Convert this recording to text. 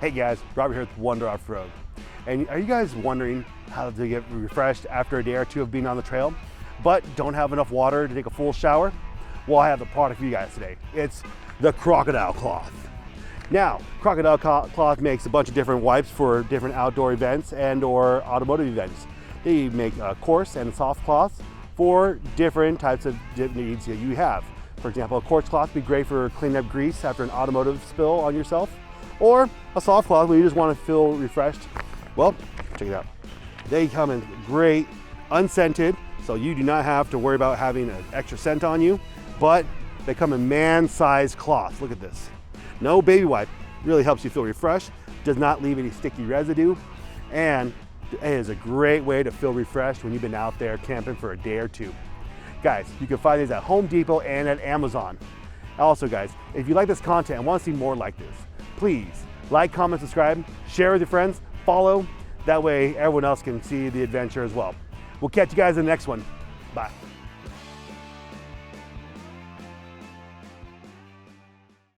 Hey guys, Robert here with Wonder Offroad. And are you guys wondering how to get refreshed after a day or two of being on the trail, but don't have enough water to take a full shower? Well, I have the product for you guys today. It's the Crocodile cloth. Now, Crocodile cloth makes a bunch of different wipes for different outdoor events and or automotive events. They make a coarse and soft cloths for different types of needs that you have. For example, a coarse cloth would be great for cleaning up grease after an automotive spill on yourself, or a soft cloth when you just want to feel refreshed. Well, check it out. They come in great, unscented, so you do not have to worry about having an extra scent on you, but they come in man-sized cloths. Look at this. No baby wipe, really helps you feel refreshed, does not leave any sticky residue, and it is a great way to feel refreshed when you've been out there camping for a day or two. Guys, you can find these at Home Depot and at Amazon. Also guys, if you like this content and want to see more like this, please like, comment, subscribe, share with your friends, follow. That way everyone else can see the adventure as well. We'll catch you guys in the next one. Bye.